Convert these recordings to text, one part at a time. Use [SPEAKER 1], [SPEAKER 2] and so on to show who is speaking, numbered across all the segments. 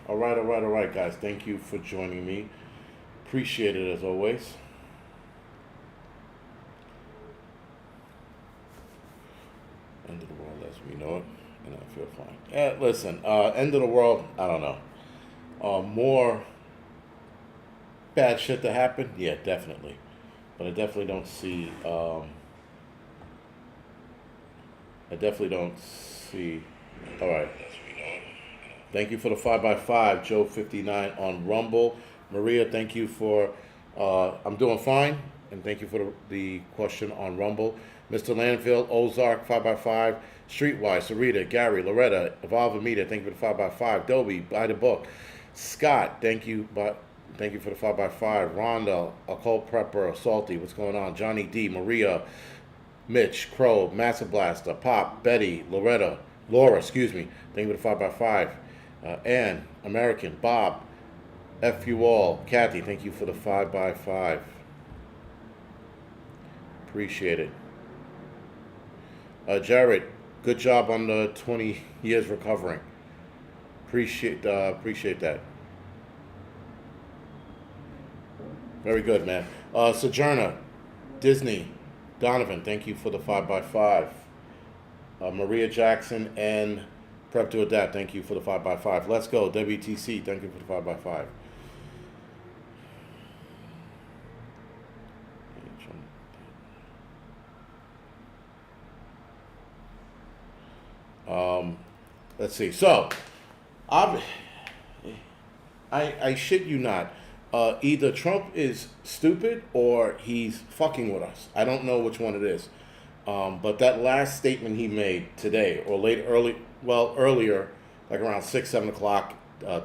[SPEAKER 1] All right, all right, all right, guys. Thank you for joining me. Appreciate it as always. End of the world as we know it, and I feel fine. Listen, end of the world. I don't know. More bad shit to happen. Yeah, definitely. But I definitely don't see. I definitely don't see. All right. Thank you for the 5x5, Joe 59 on Rumble. Maria, thank you for. I'm doing fine, and thank you for the question on Rumble. Mr. Landfill, Ozark 5x5, Streetwise, Sarita, Gary, Loretta, Evolve Media, thank you for the 5x5. Dobie, buy the book. Scott, thank you for the 5x5. Rhonda, AllPower, Salty, what's going on? Johnny D, Maria, Mitch, Crow, Massive Blaster, Pop, Betty, Laura, excuse me, thank you for the 5x5. Ann, American, Bob, F you all, Kathy, thank you for the 5x5. Appreciate it. Jared, good job on the 20 years recovering. Appreciate that. Very good, man. Sojourner, Disney, Donovan, thank you for the 5x5. Maria Jackson and Prep to Adapt, thank you for the 5x5. Let's go, WTC, thank you for the 5x5. Let's see. So, I shit you not. Either Trump is stupid or he's fucking with us. I don't know which one it is. But that last statement he made today, or earlier, like around 6, 7 o'clock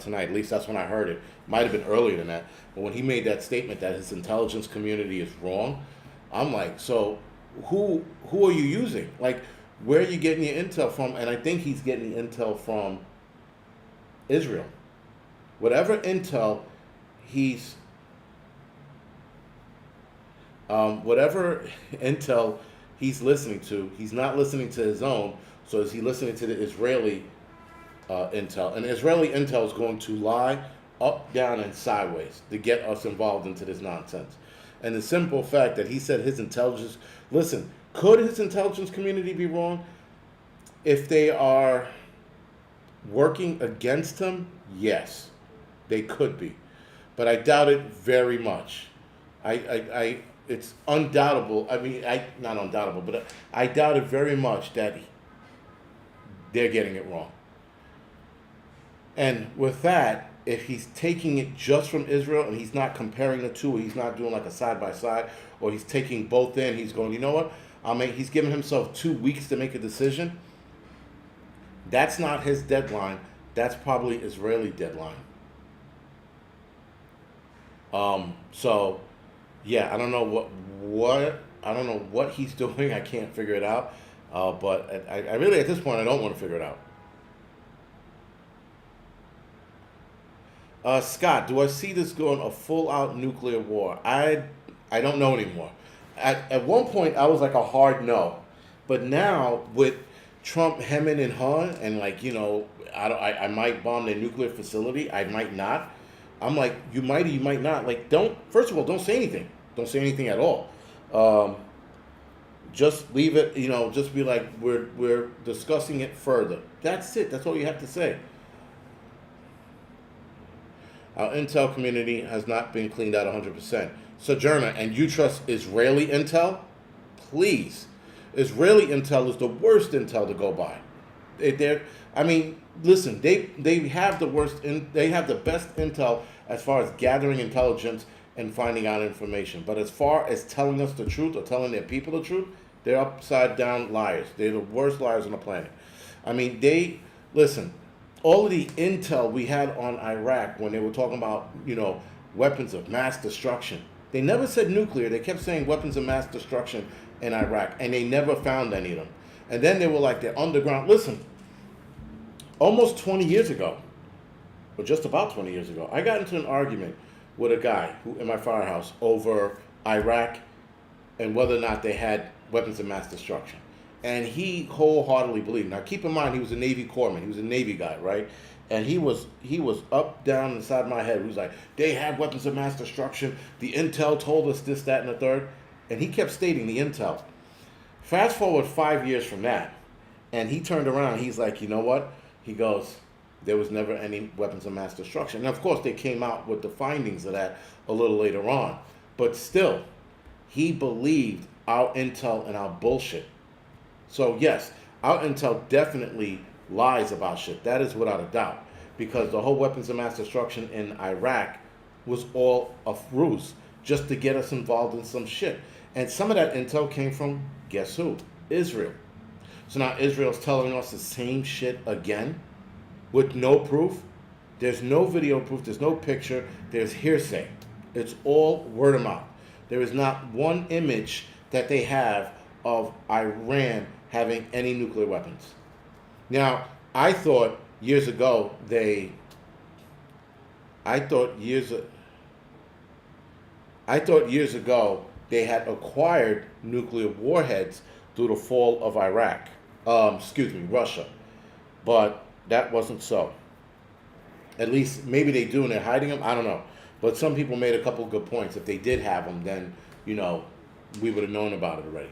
[SPEAKER 1] tonight, at least that's when I heard it. Might have been earlier than that. But when he made that statement that his intelligence community is wrong, I'm like, so who are you using? Like, where are you getting your intel from? And I think he's getting the intel from Israel. Whatever intel he's whatever intel he's listening to, he's not listening to his own. So is he listening to the Israeli intel? And Israeli intel is going to lie up, down, and sideways to get us involved into this nonsense. And the simple fact that he said his intelligence, listen, could his intelligence community be wrong? If they are working against him, yes, they could be. But I doubt it very much. It's undoubtable. I mean, not undoubtable, but I doubt it very much that they're getting it wrong. And with that, if he's taking it just from Israel and he's not comparing the two, or he's not doing like a side by side, or he's taking both in, he's going, you know what? He's giving himself 2 weeks to make a decision. That's not his deadline. That's probably Israeli deadline. So, yeah, I don't know I don't know what he's doing. I can't figure it out. But I really, at this point, I don't want to figure it out. Scott, do I see this going a full-out nuclear war? I don't know anymore. At one point, I was like a hard no. But now, with Trump hemming and hawing, and like, you know, I might bomb their nuclear facility. I might not. I'm like, you might or you might not. Like, first of all, don't say anything. Don't say anything at all. Just leave it, you know, just be like, we're discussing it further. That's it. That's all you have to say. Our intel community has not been cleaned out 100%. Sojourner, and you trust Israeli intel? Please. Israeli intel is the worst intel to go by. Listen, they have they have the best intel as far as gathering intelligence and finding out information. But as far as telling us the truth or telling their people the truth, they're upside down liars. They're the worst liars on the planet. Listen, all of the intel we had on Iraq when they were talking about, you know, weapons of mass destruction, they never said nuclear. They kept saying weapons of mass destruction in Iraq, and they never found any of them. And then they were like, they're underground. Listen, almost 20 years ago, or just about 20 years ago, I got into an argument with a guy in my firehouse over Iraq and whether or not they had weapons of mass destruction. And he wholeheartedly believed. Now, keep in mind, he was a Navy corpsman. He was a Navy guy, right? And he was up, down, inside my head. He was like, they have weapons of mass destruction. The intel told us this, that, and the third. And he kept stating the intel. Fast forward 5 years from that, and he turned around. He's like, you know what? He goes, there was never any weapons of mass destruction. And of course, they came out with the findings of that a little later on. But still, he believed our intel and our bullshit. So yes, our intel definitely lies about shit. That is without a doubt. Because the whole weapons of mass destruction in Iraq was all a ruse just to get us involved in some shit. And some of that intel came from, guess who? Israel. So now Israel's telling us the same shit again with no proof. There's no video proof. There's no picture. There's hearsay. It's all word of mouth. There is not one image that they have of Iran having any nuclear weapons. Now, I thought years ago they had acquired nuclear warheads through the fall of Russia. But that wasn't so. At least maybe they do and they're hiding them. I don't know. But some people made a couple of good points. If they did have them, then, we would have known about it already.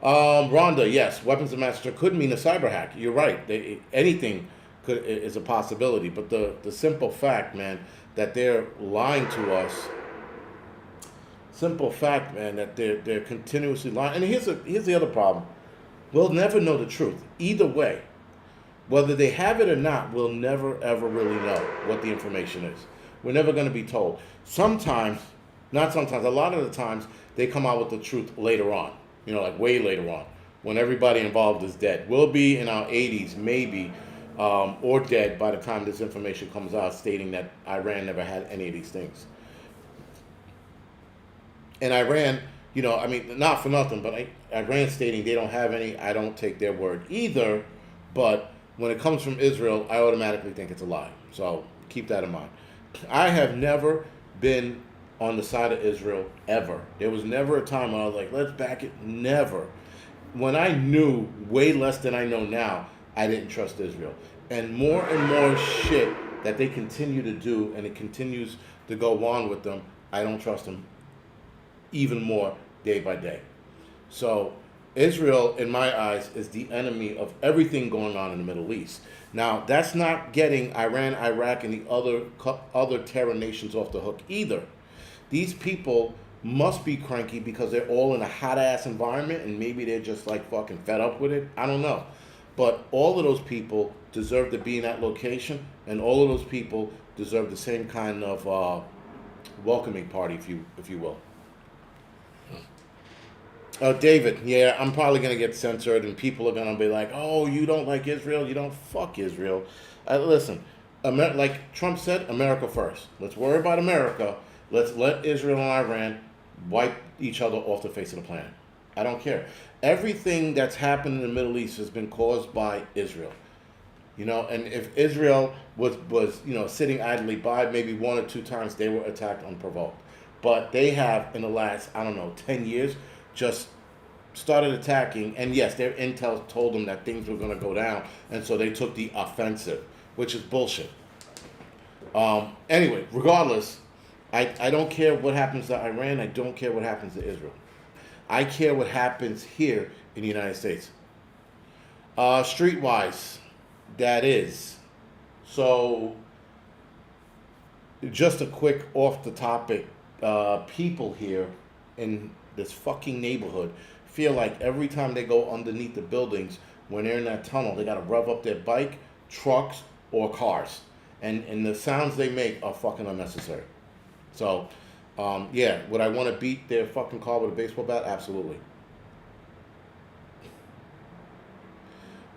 [SPEAKER 1] Rhonda, yes, weapons of mass destruction could mean a cyber hack. You're right. Anything is a possibility. But the simple fact, man, that they're lying to us. Simple fact, man, that they're continuously lying. And here's the other problem. We'll never know the truth. Either way, whether they have it or not, we'll never, ever really know what the information is. We're never going to be told. A lot of the times, they come out with the truth later on. Like way later on, when everybody involved is dead. We'll be in our 80s, maybe, or dead by the time this information comes out stating that Iran never had any of these things. And Iran, not for nothing, but Iran stating they don't have any, I don't take their word either. But when it comes from Israel, I automatically think it's a lie. So keep that in mind. I have never been on the side of Israel ever. There was never a time when I was like, let's back it. Never. When I knew way less than I know now, I didn't trust Israel. And more shit that they continue to do, and it continues to go on with them, I don't trust them even more day by day. So Israel, in my eyes, is the enemy of everything going on in the Middle East. Now, that's not getting Iran, Iraq, and the other terror nations off the hook either. These people must be cranky because they're all in a hot-ass environment, and maybe they're just like fucking fed up with it. I don't know. But all of those people deserve to be in that location, and all of those people deserve the same kind of welcoming party, if you will. David, yeah, I'm probably going to get censored, and people are going to be like, oh, you don't like Israel? You don't fuck Israel. Listen, like Trump said, America first. Let's worry about America. Let's let Israel and Iran wipe each other off the face of the planet. I don't care. Everything that's happened in the Middle East has been caused by Israel. And if Israel was sitting idly by, maybe 1 or 2 times they were attacked unprovoked. But they have, in the last, 10 years, just started attacking. And yes, their intel told them that things were going to go down. And so they took the offensive, which is bullshit. Anyway, regardless, I don't care what happens to Iran. I don't care what happens to Israel. I care what happens here in the United States. Streetwise, that is. So, just a quick off the topic. People here in this fucking neighborhood feel like every time they go underneath the buildings, when they're in that tunnel, they got to rev up their bike, trucks, or cars. And the sounds they make are fucking unnecessary. So, would I want to beat their fucking car with a baseball bat? Absolutely.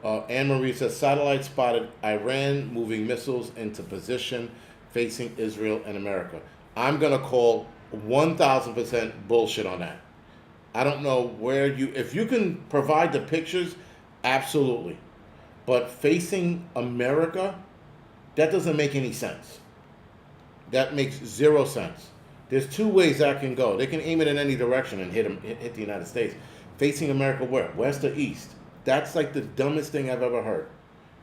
[SPEAKER 1] Anne-Marie says, satellite spotted Iran moving missiles into position facing Israel and America. I'm going to call 1,000% bullshit on that. I don't know where if you can provide the pictures, absolutely. But facing America, that doesn't make any sense. That makes zero sense. There's two ways that can go. They can aim it in any direction and hit the United States. Facing America where? West or east? That's like the dumbest thing I've ever heard.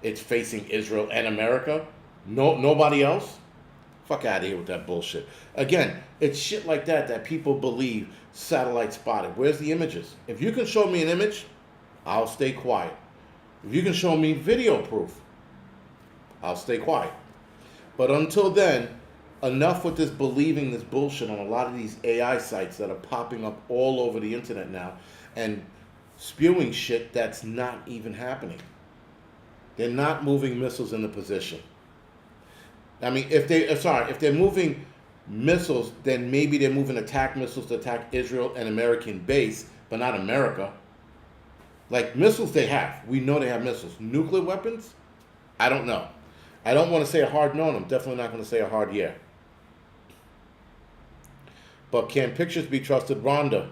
[SPEAKER 1] It's facing Israel and America. No, nobody else. Fuck out of here with that bullshit. Again, it's shit like that people believe satellite spotted. Where's the images? If you can show me an image, I'll stay quiet. If you can show me video proof, I'll stay quiet. But until then, enough with this believing this bullshit on a lot of these AI sites that are popping up all over the internet now and spewing shit that's not even happening. They're not moving missiles into position. I mean, if they're moving missiles, then maybe they're moving attack missiles to attack Israel and American base, but not America. Like missiles they have. We know they have missiles. Nuclear weapons? I don't know. I don't want to say a hard no, and I'm definitely not going to say a hard yeah. But can pictures be trusted? Rhonda.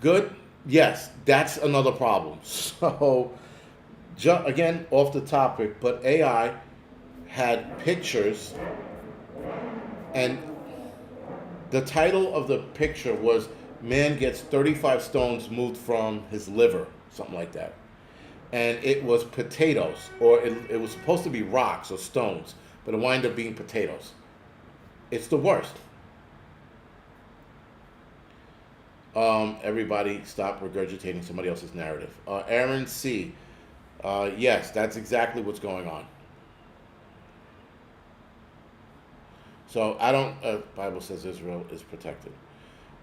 [SPEAKER 1] Good? Yes, that's another problem. So, again, off the topic, but AI had pictures, and the title of the picture was "Man Gets 35 Stones Moved from His Liver," something like that. And it was potatoes, or it was supposed to be rocks or stones, but it wound up being potatoes. It's the worst. Everybody stop regurgitating somebody else's narrative. Aaron C. Yes, that's exactly what's going on. So I don't, Bible says Israel is protected.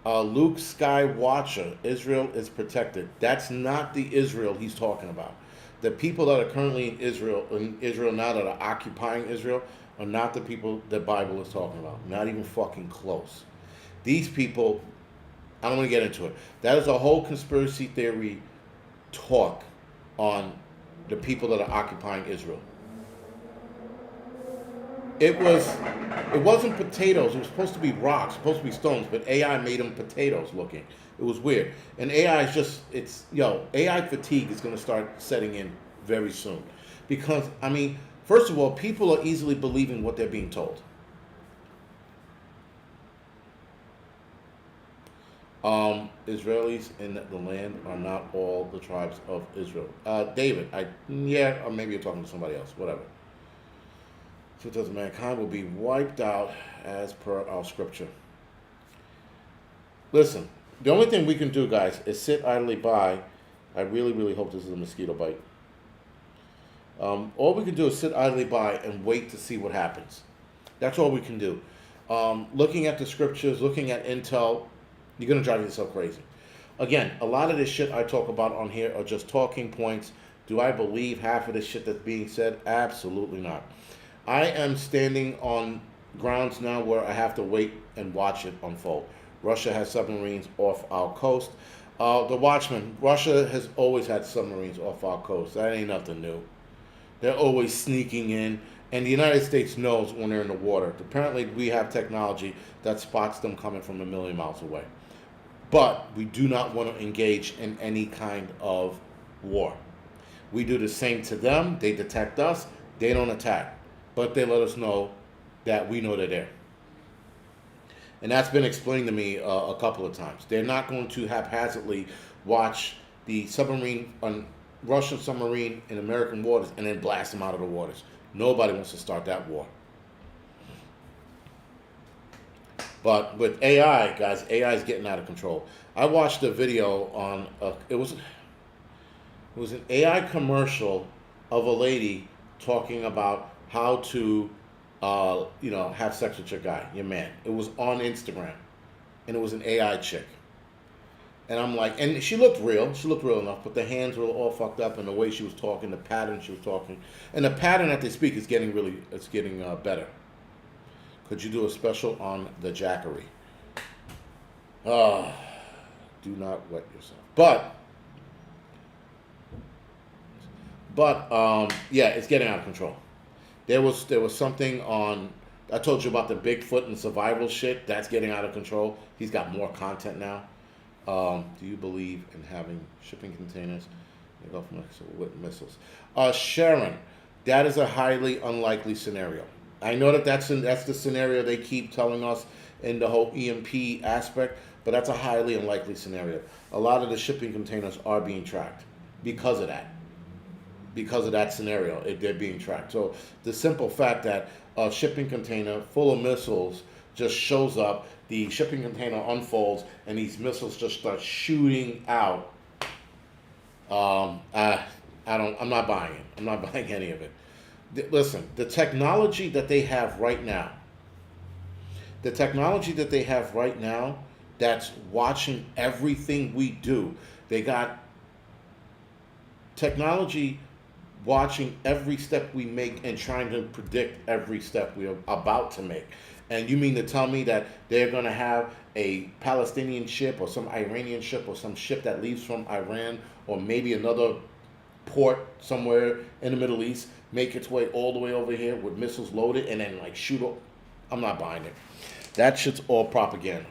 [SPEAKER 1] Luke Skywatcher, Israel is protected. That's not the Israel he's talking about. The people that are currently in Israel now that are occupying Israel are not the people the Bible is talking about. Not even fucking close. These people, I don't want to get into it. That is a whole conspiracy theory talk on the people that are occupying Israel. It wasn't potatoes. It was supposed to be rocks, supposed to be stones, but AI made them potatoes looking. It was weird. And AI is just, AI fatigue is going to start setting in very soon. Because, I mean, first of all, people are easily believing what they're being told. Israelis in the land are not all the tribes of Israel. David, or maybe you're talking to somebody else, whatever. So it does mankind will be wiped out as per our scripture. Listen, the only thing we can do, guys, is sit idly by. I really, really hope this is a mosquito bite. All we can do is sit idly by and wait to see what happens. That's all we can do. Looking at the scriptures, looking at intel, you're going to drive yourself crazy. Again, a lot of this shit I talk about on here are just talking points. Do I believe half of this shit that's being said? Absolutely not. I am standing on grounds now where I have to wait and watch it unfold. Russia has submarines off our coast. The Watchman, Russia has always had submarines off our coast. That ain't nothing new. They're always sneaking in, and the United States knows when they're in the water. Apparently, we have technology that spots them coming from a million miles away. But we do not want to engage in any kind of war. We do the same to them. They detect us. They don't attack. But they let us know that we know they're there. And that's been explained to me a couple of times. They're not going to haphazardly watch the Russian submarine in American waters and then blast them out of the waters. Nobody wants to start that war. But with AI, guys, AI is getting out of control. I watched a video on, it was an AI commercial of a lady talking about how to, have sex with your guy, your man. It was on Instagram, and it was an AI chick. And I'm like, and she looked real enough, but the hands were all fucked up, and the way she was talking, the pattern she was talking, and the pattern that they speak is getting better. Could you do a special on the jackery? Do not wet yourself. But yeah, it's getting out of control. There was something on. I told you about the Bigfoot and survival shit. That's getting out of control. He's got more content now. Do you believe in having shipping containers in the Gulf of Mexico with missiles? Sharon, that is a highly unlikely scenario. I know that's the scenario they keep telling us in the whole EMP aspect, but that's a highly unlikely scenario. A lot of the shipping containers are being tracked because of that. Because of that scenario, they're being tracked. So the simple fact that a shipping container full of missiles just shows up, the shipping container unfolds, and these missiles just start shooting out. I'm not buying it. I'm not buying any of it. Listen, the technology that they have right now, that's watching everything we do. They got technology watching every step we make and trying to predict every step we're about to make. And you mean to tell me that they're going to have a Palestinian ship or some Iranian ship or some ship that leaves from Iran or maybe another port somewhere in the Middle East make its way all the way over here with missiles loaded and then like shoot up? I'm not buying it. That shit's all propaganda.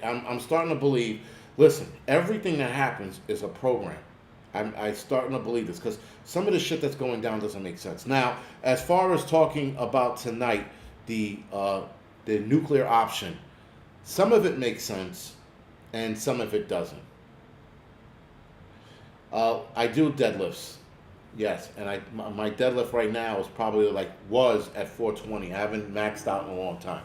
[SPEAKER 1] I'm starting to believe, listen, everything that happens is a program. I'm starting to believe this because some of the shit that's going down doesn't make sense. Now, as far as talking about tonight, the nuclear option, some of it makes sense and some of it doesn't. I do deadlifts, yes, and my deadlift right now is probably was at 420. I haven't maxed out in a long time.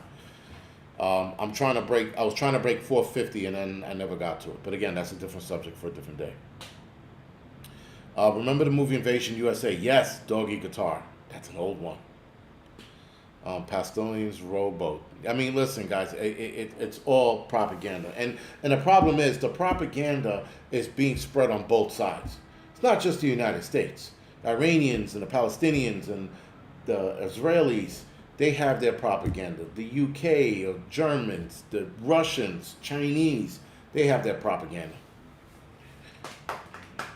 [SPEAKER 1] I was trying to break 450 and then I never got to it. But again, that's a different subject for a different day. Remember the movie Invasion USA? Yes, Doggy Guitar. That's an old one. Pastelion's rowboat. I mean, listen, guys, it's all propaganda. And the problem is the propaganda is being spread on both sides. It's not just the United States. Iranians and the Palestinians and the Israelis, they have their propaganda. The UK, or Germans, the Russians, Chinese, they have their propaganda.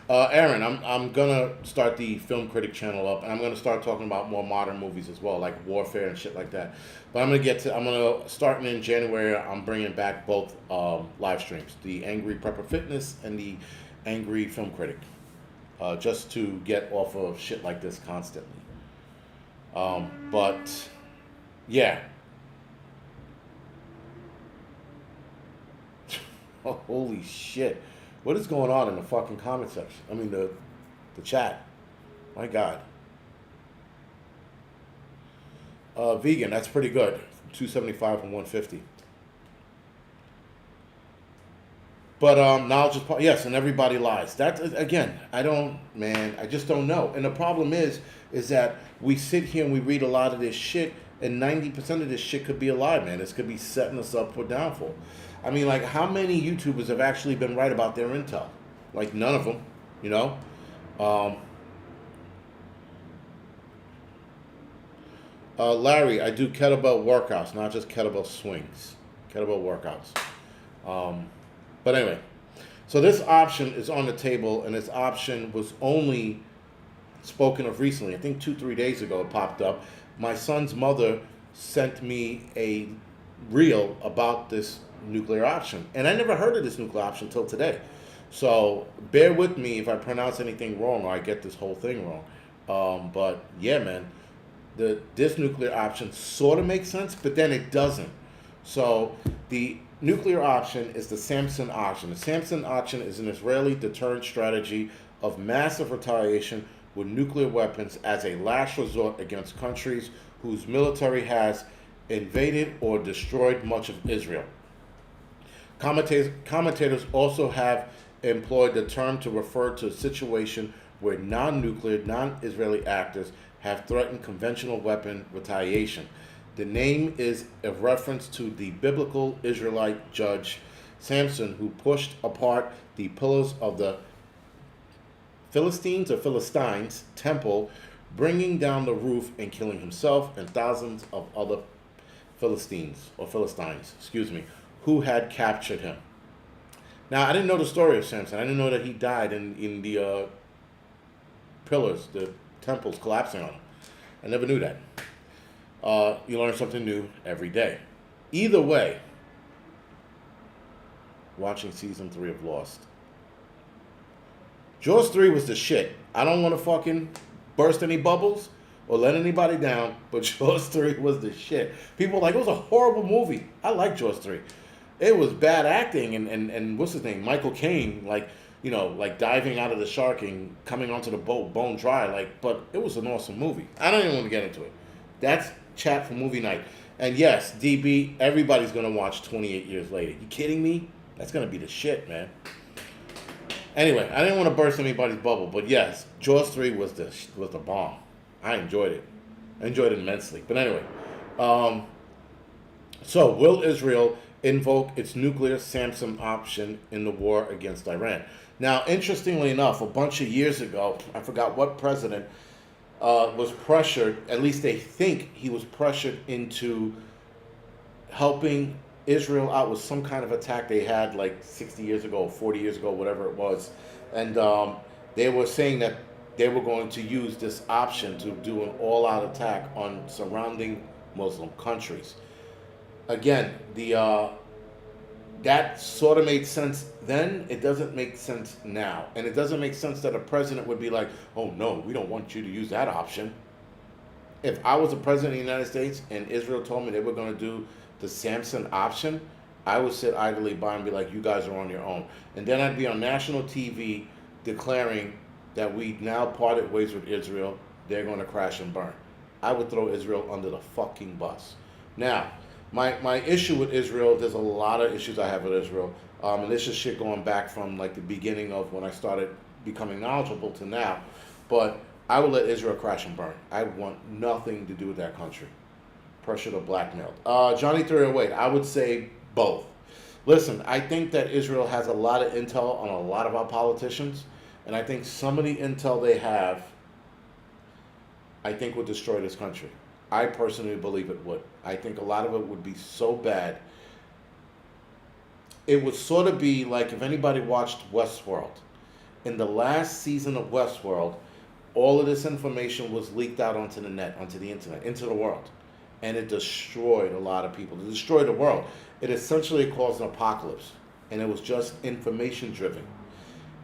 [SPEAKER 1] Aaron, I'm gonna start the Film Critic channel up, and I'm gonna start talking about more modern movies as well, like warfare and shit like that. But I'm gonna starting in January. I'm bringing back both live streams, the Angryprepper Fitness and the Angry Film Critic, just to get off of shit like this constantly. But yeah. Oh, holy shit. What is going on in the fucking comment section? I mean, the chat. My God. Vegan, that's pretty good. 275 and 150. But knowledge is yes, and everybody lies. That again, I just don't know. And the problem is that we sit here and we read a lot of this shit, and 90% of this shit could be a lie, man. This could be setting us up for downfall. I mean, like, how many YouTubers have actually been right about their intel? Like, none of them, you know? Larry, I do kettlebell workouts, not just kettlebell swings. Kettlebell workouts. But anyway, so this option is on the table, and this option was only spoken of recently. I think 2-3 days ago it popped up. My son's mother sent me a reel about this nuclear option, and I never heard of this nuclear option until today. So bear with me if I pronounce anything wrong or I get this whole thing wrong. But yeah, man, this nuclear option sort of makes sense, but then it doesn't. So the nuclear option is the Samson option. The Samson option is an Israeli deterrent strategy of massive retaliation with nuclear weapons as a last resort against countries whose military has invaded or destroyed much of Israel. Commentators also have employed the term to refer to a situation where non-nuclear, non-Israeli actors have threatened conventional weapon retaliation. The name is a reference to the biblical Israelite judge Samson, who pushed apart the pillars of the Philistines temple, bringing down the roof and killing himself and thousands of other Philistines, who had captured him. Now, I didn't know the story of Samson. I didn't know that he died in the pillars, the temples collapsing on him. I never knew that. You learn something new every day. Either way, watching season 3 of Lost. Jaws 3 was the shit. I don't want to fucking burst any bubbles, or let anybody down, but Jaws 3 was the shit. People were like, it was a horrible movie. I like Jaws 3. It was bad acting, and what's his name? Michael Caine, like, you know, like diving out of the shark and coming onto the boat bone dry, like, but it was an awesome movie. I don't even want to get into it. That's chat for movie night. And yes, DB, everybody's gonna watch 28 Years Later. You kidding me? That's gonna be the shit, man. Anyway, I didn't want to burst anybody's bubble, but yes, Jaws 3 was the bomb. I enjoyed it. I enjoyed it immensely. But anyway, so will Israel invoke its nuclear Samson option in the war against Iran? Now, interestingly enough, a bunch of years ago, I forgot what president was pressured, at least they think he was pressured into helping Israel out with some kind of attack they had like 60 years ago, 40 years ago, whatever it was. And they were saying that they were going to use this option to do an all-out attack on surrounding Muslim countries. Again, that sort of made sense then. It doesn't make sense now. And it doesn't make sense that a president would be like, oh no, we don't want you to use that option. If I was a president of the United States and Israel told me they were going to do the Samson option, I would sit idly by and be like, you guys are on your own. And then I'd be on national TV declaring that we now parted ways with Israel. They're going to crash and burn. I would throw Israel under the fucking bus. Now, my issue with Israel, there's a lot of issues I have with Israel. And this is shit going back from like the beginning of when I started becoming knowledgeable to now. But I would let Israel crash and burn. I want nothing to do with that country. Pressured or blackmailed. Johnny 308, I would say both. Listen, I think that Israel has a lot of intel on a lot of our politicians. And I think some of the intel they have, I think would destroy this country. I personally believe it would. I think a lot of it would be so bad. It would sort of be like if anybody watched Westworld. In the last season of Westworld, all of this information was leaked out onto the net, onto the internet, into the world. And it destroyed a lot of people. It destroyed the world. It essentially caused an apocalypse. And it was just information driven.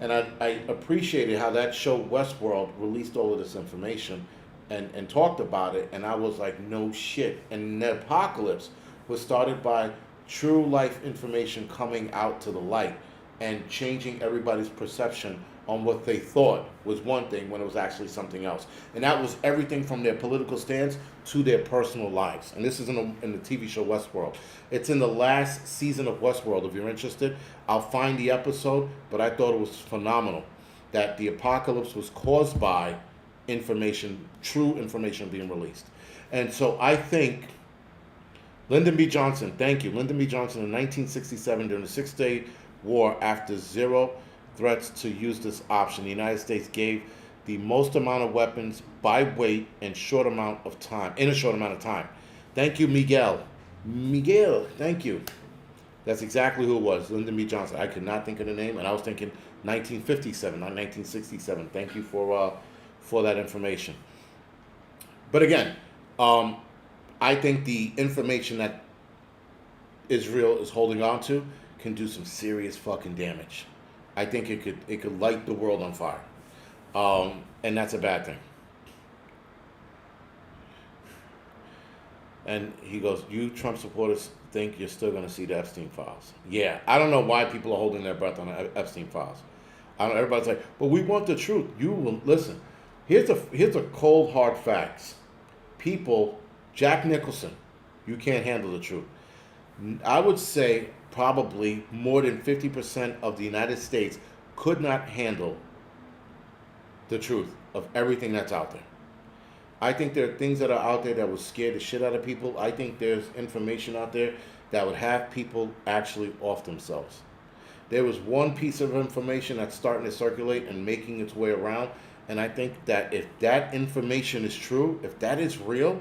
[SPEAKER 1] And I appreciated how that show Westworld released all of this information and talked about it. And I was like, no shit. And the apocalypse was started by true life information coming out to the light and changing everybody's perception on what they thought was one thing when it was actually something else. And that was everything from their political stance to their personal lives. And this is in the TV show Westworld. It's in the last season of Westworld. If you're interested, I'll find the episode, but I thought it was phenomenal that the apocalypse was caused by information, true information being released. And so I think Lyndon B. Johnson, thank you. Lyndon B. Johnson in 1967 during the Six-Day War, after zero threats to use this option, the United States gave the most amount of weapons by weight in a short amount of time. Thank you, Miguel. Miguel, thank you. That's exactly who it was, Lyndon B. Johnson. I could not think of the name, and I was thinking 1957, not 1967. Thank you for that information. But again, I think the information that Israel is holding on to can do some serious fucking damage. I think it could light the world on fire. And that's a bad thing. And he goes, you Trump supporters think you're still going to see the Epstein files. Yeah, I don't know why people are holding their breath on the Epstein files. I don't know, everybody's like, but we want the truth. You will listen. Here's the cold hard facts. People, Jack Nicholson, you can't handle the truth. I would say probably more than 50% of the United States could not handle the truth of everything that's out there. I think there are things that are out there that would scare the shit out of people. I think there's information out there that would have people actually off themselves. There was one piece of information that's starting to circulate and making its way around, and I think that if that information is true, if that is real,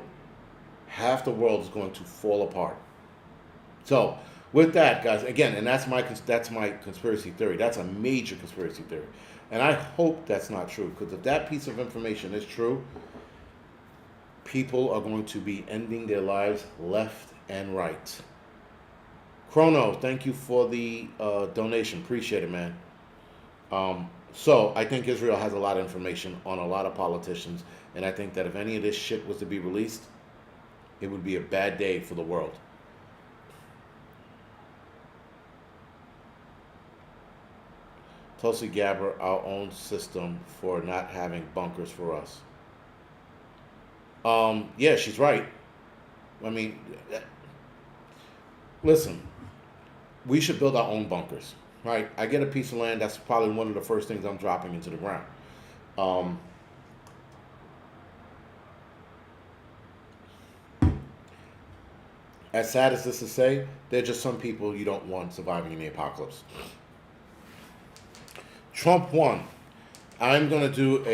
[SPEAKER 1] half the world is going to fall apart. So, with that, guys, again, and that's my conspiracy theory. That's a major conspiracy theory. And I hope that's not true, because if that piece of information is true, people are going to be ending their lives left and right. Chrono, thank you for the donation. Appreciate it, man. So I think Israel has a lot of information on a lot of politicians, and I think that if any of this shit was to be released, it would be a bad day for the world. Tulsi Gabbard, our own system for not having bunkers for us. Yeah, she's right. I mean, listen, we should build our own bunkers, right? I get a piece of land. That's probably one of the first things I'm dropping into the ground. Um, as sad as this is to say, there are just some people you don't want surviving in the apocalypse. Trump won. I'm gonna do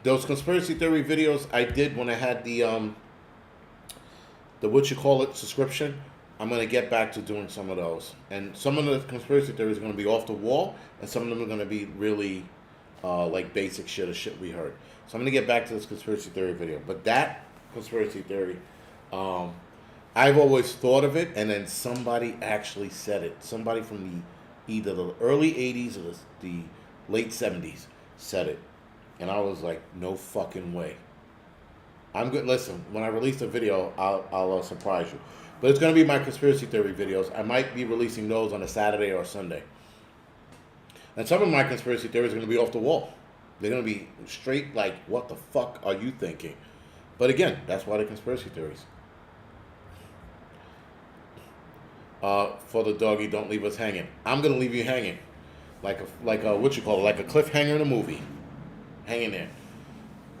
[SPEAKER 1] those conspiracy theory videos I did when I had the what you call it subscription. I'm gonna get back to doing some of those, and some of the conspiracy theories are gonna be off the wall, and some of them are gonna be really like basic shit or shit we heard. So I'm gonna get back to this conspiracy theory video. But that conspiracy theory, I've always thought of it, and then somebody actually said it. Somebody from either the early '80s or the late '70s said it, and I was like, no fucking way. I'm good. Listen, when I release the video, I'll surprise you. But it's going to be my conspiracy theory videos. I might be releasing those on a Saturday or a Sunday. And some of my conspiracy theories are going to be off the wall. They're going to be straight like, what the fuck are you thinking? But again, that's why they're conspiracy theories. For the doggy, don't leave us hanging. I'm going to leave you hanging. Like a what you call it? Like a cliffhanger in a movie. Hanging there.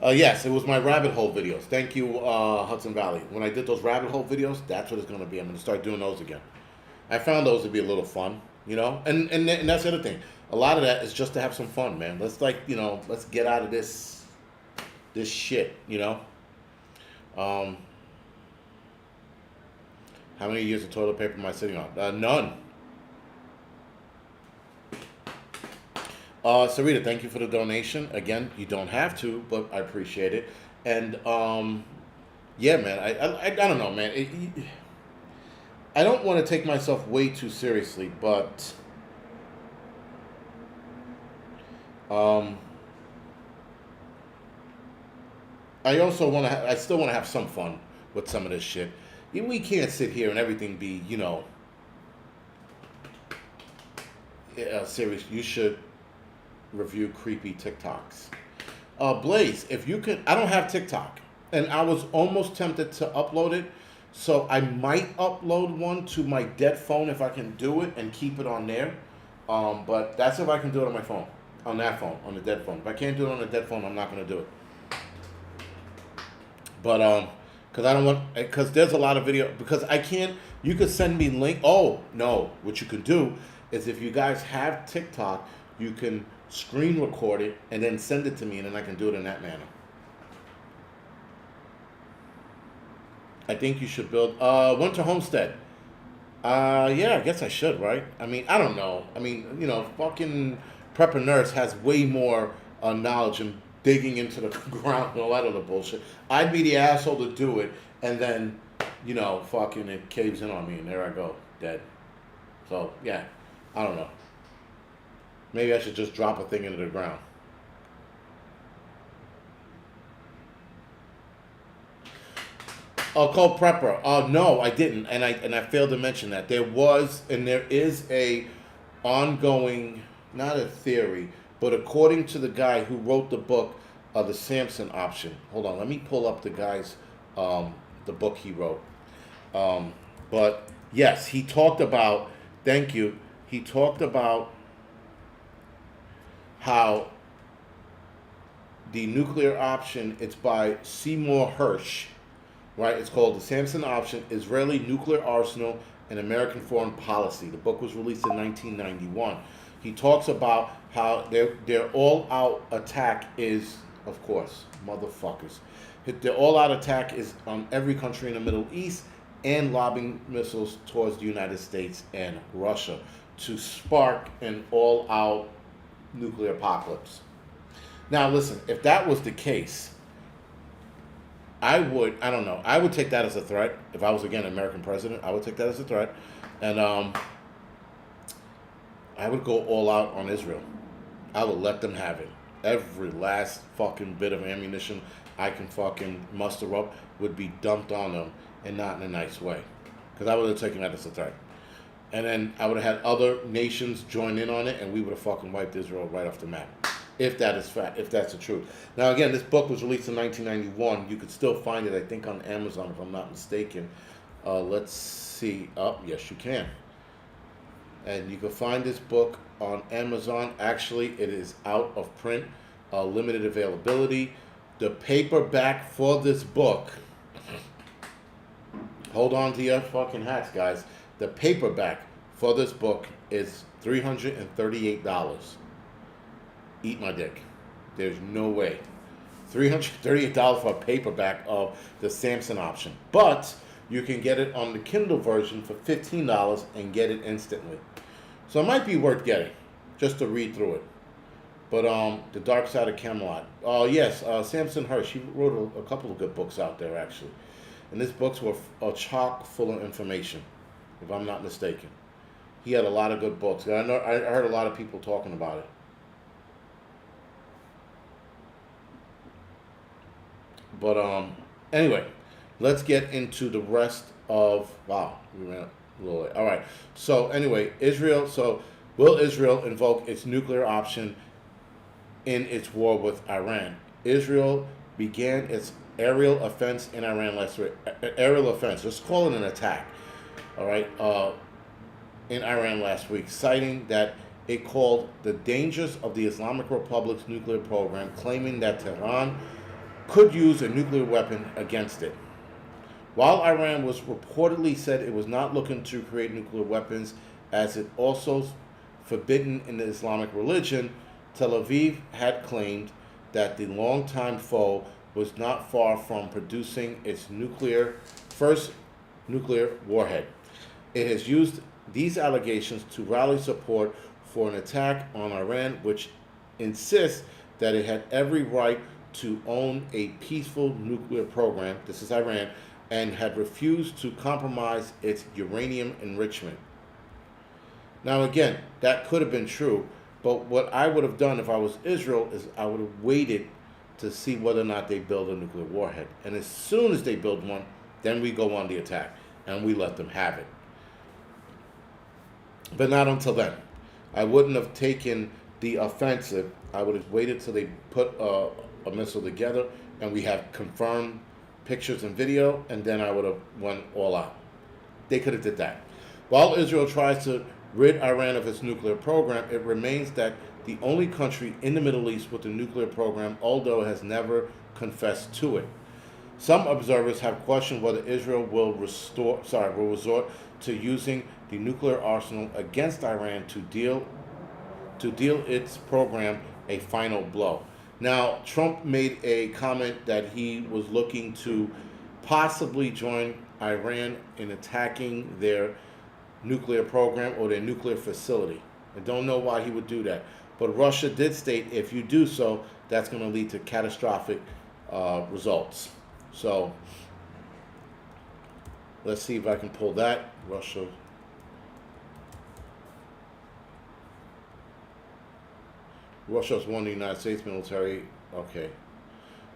[SPEAKER 1] Yes, it was my rabbit hole videos. Thank you, Hudson Valley. When I did those rabbit hole videos, that's what it's going to be. I'm going to start doing those again. I found those to be a little fun, you know? And that's the other thing. A lot of that is just to have some fun, man. Let's let's get out of this shit, you know? How many years of toilet paper am I sitting on? None. Sarita, thank you for the donation. Again, you don't have to, but I appreciate it. And yeah, man, I don't know, man. I don't want to take myself way too seriously, but I also want to. I still want to have some fun with some of this shit. We can't sit here and everything be, serious. You should review creepy TikToks. Blaze, if you can, I don't have TikTok, and I was almost tempted to upload it, so I might upload one to my dead phone if I can do it and keep it on there. But that's if I can do it on my phone, on that phone, on the dead phone. If I can't do it on the dead phone, I'm not going to do it. But because there's a lot of video, because I can't. You could send me link. Oh no, what you could do is if you guys have TikTok, you can screen record it and then send it to me, and then I can do it in that manner. I think you should build Winter Homestead. Yeah, I guess I should, right? I mean, I don't know. I mean, fucking Prepper Nurse has way more knowledge and digging into the ground and all that other bullshit. I'd be the asshole to do it, and then, fucking it caves in on me, and there I go, dead. So, yeah, I don't know. Maybe I should just drop a thing into the ground. Oh, called Prepper. No, I didn't, and I failed to mention that there was and there is a ongoing, not a theory, but according to the guy who wrote the book, the Samson option. Hold on, let me pull up the guy's the book he wrote. But yes, he talked about. Thank you. He talked about how the nuclear option. It's by Seymour Hersh. Right, it's called The Samson Option, Israeli Nuclear Arsenal and American Foreign Policy. The book was released in 1991. He talks about how their all-out attack is, of course, motherfuckers. Their all-out attack is on every country in the Middle East and lobbing missiles towards the United States and Russia to spark an all-out nuclear apocalypse. Now, listen, if that was the case, I would take that as a threat. If I was, again, American president, I would take that as a threat. And I would go all out on Israel. I would let them have it. Every last fucking bit of ammunition I can fucking muster up would be dumped on them, and not in a nice way. Because I would have taken that as a threat. And then I would have had other nations join in on it, and we would have fucking wiped Israel right off the map. If that is fact, if that's the truth. Now again, this book was released in 1991. You could still find it, I think, on Amazon, if I'm not mistaken. Let's see. Oh, yes, you can. And you can find this book on Amazon. Actually, it is out of print, limited availability. The paperback for this book, hold on to your fucking hats, guys. The paperback for this book is $338. Eat my dick. There's no way. $338 for a paperback of the Samson option. But you can get it on the Kindle version for $15 and get it instantly. So it might be worth getting, just to read through it. But The Dark Side of Camelot. Oh yes, Samson Hirsch. He wrote a couple of good books out there, actually. And these books were chock full of information, if I'm not mistaken. He had a lot of good books. I heard a lot of people talking about it. But anyway, let's get into the rest of. Wow, we ran a little late. All right. So anyway, Israel. So will Israel invoke its nuclear option in its war with Iran? Israel began its aerial offense in Iran last week. Aerial offense. Let's call it an attack. All right. In Iran last week, citing that it called the dangers of the Islamic Republic's nuclear program, claiming that Tehran could use a nuclear weapon against it. While Iran was reportedly said it was not looking to create nuclear weapons, as it also forbidden in the Islamic religion, Tel Aviv had claimed that the longtime foe was not far from producing its first nuclear warhead. It has used these allegations to rally support for an attack on Iran, which insists that it had every right to own a peaceful nuclear program, this is Iran, and had refused to compromise its uranium enrichment. Now again, that could have been true, but what I would have done if I was Israel is I would have waited to see whether or not they build a nuclear warhead. And as soon as they build one, then we go on the attack, and we let them have it. But not until then. I wouldn't have taken the offensive. I would have waited till they put a missile together and we have confirmed pictures and video, and then I would have went all out. They could have did that. While Israel tries to rid Iran of its nuclear program, it remains that the only country in the Middle East with a nuclear program, although it has never confessed to it. Some observers have questioned whether Israel will resort to using the nuclear arsenal against Iran to deal its program a final blow. Now, Trump made a comment that he was looking to possibly join Iran in attacking their nuclear program or their nuclear facility. I don't know why he would do that. But Russia did state if you do so, that's going to lead to catastrophic results. So, let's see if I can pull that. Russia's warned the United States military. Okay.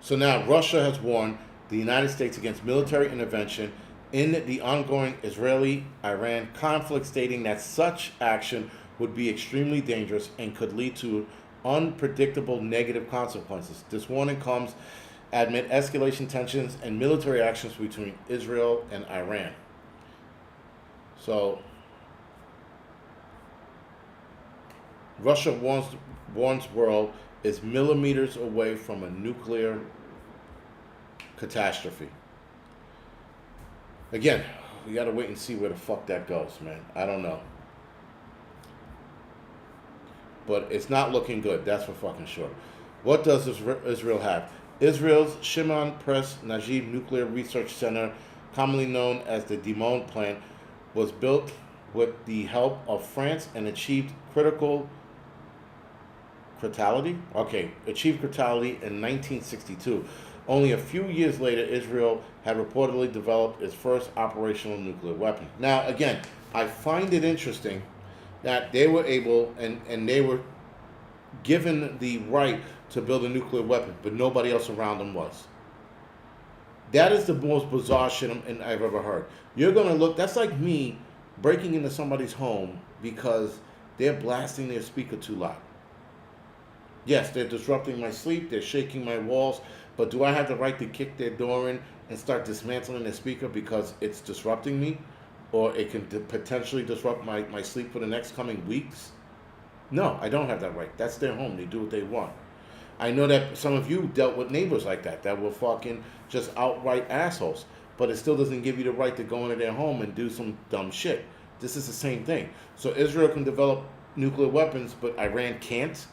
[SPEAKER 1] So now Russia has warned the United States against military intervention in the ongoing Israeli-Iran conflict, stating that such action would be extremely dangerous and could lead to unpredictable negative consequences. This warning comes amid escalation tensions and military actions between Israel and Iran. So Russia warns world is millimeters away from a nuclear catastrophe. Again, we gotta wait and see where the fuck that goes, man. I don't know. But it's not looking good, that's for fucking sure. What does Israel have? Israel's Shimon Peres Najeeb Nuclear Research Center, commonly known as the Dimon plant, was built with the help of France and achieved criticality in 1962. Only a few years later, Israel had reportedly developed its first operational nuclear weapon. Now, again, I find it interesting that they were able, and they were given the right to build a nuclear weapon, but nobody else around them was. That is the most bizarre shit I've ever heard. You're gonna look. That's like me breaking into somebody's home because they're blasting their speaker too loud. Yes, they're disrupting my sleep. They're shaking my walls. But do I have the right to kick their door in and start dismantling their speaker because it's disrupting me, or it can potentially disrupt my sleep for the next coming weeks? No, I don't have that right. That's their home. They do what they want. I know that some of you dealt with neighbors like that were fucking just outright assholes. But it still doesn't give you the right to go into their home and do some dumb shit. This is the same thing. So Israel can develop nuclear weapons, but Iran can't.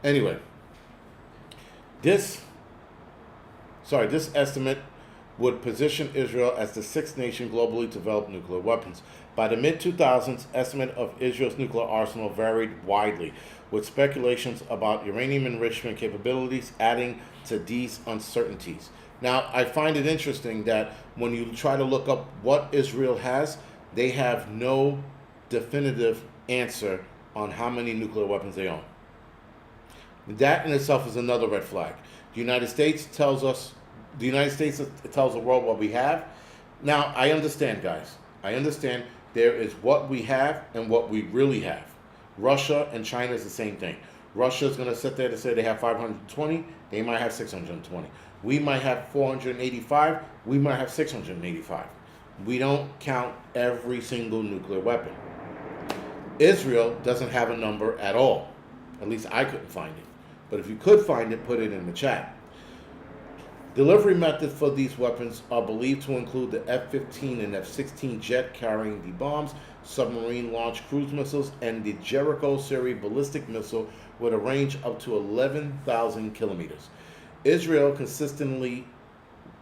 [SPEAKER 1] Anyway, this estimate would position Israel as the sixth nation globally to develop nuclear weapons. By the mid-2000s, estimate of Israel's nuclear arsenal varied widely, with speculations about uranium enrichment capabilities adding to these uncertainties. Now, I find it interesting that when you try to look up what Israel has, they have no definitive answer on how many nuclear weapons they own. That in itself is another red flag. The United States tells the world what we have. Now, I understand, guys. I understand there is what we have and what we really have. Russia and China is the same thing. Russia is going to sit there to say they have 520. They might have 620. We might have 485. We might have 685. We don't count every single nuclear weapon. Israel doesn't have a number at all. At least I couldn't find it. But if you could find it, put it in the chat. Delivery methods for these weapons are believed to include the F-15 and F-16 jet carrying the bombs, submarine-launched cruise missiles, and the Jericho series ballistic missile with a range up to 11,000 kilometers. Israel consistently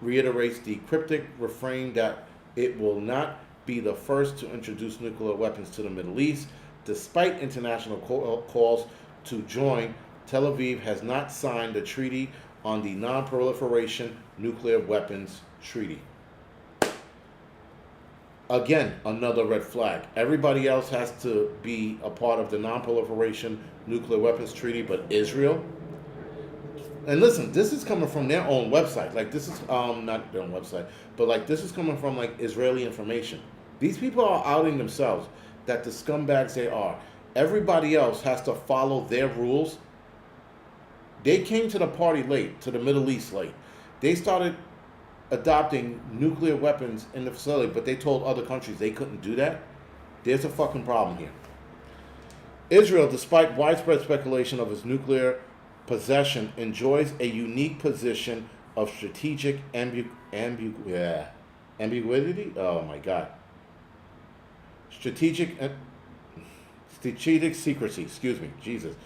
[SPEAKER 1] reiterates the cryptic refrain that it will not be the first to introduce nuclear weapons to the Middle East. Despite international calls to join, Tel Aviv has not signed the treaty on the Non-Proliferation Nuclear Weapons Treaty. Again, another red flag. Everybody else has to be a part of the Non-Proliferation Nuclear Weapons Treaty, but Israel? And listen, this is coming from their own website. Like, this is, not their own website, but like, this is coming from like Israeli information. These people are outing themselves that the scumbags they are. Everybody else has to follow their rules. They came to the party late, to the Middle East late. They started adopting nuclear weapons in the facility, but they told other countries they couldn't do that. There's a fucking problem here. Israel, despite widespread speculation of its nuclear possession, enjoys a unique position of strategic ambiguity. Oh my God. Strategic secrecy. Excuse me, Jesus.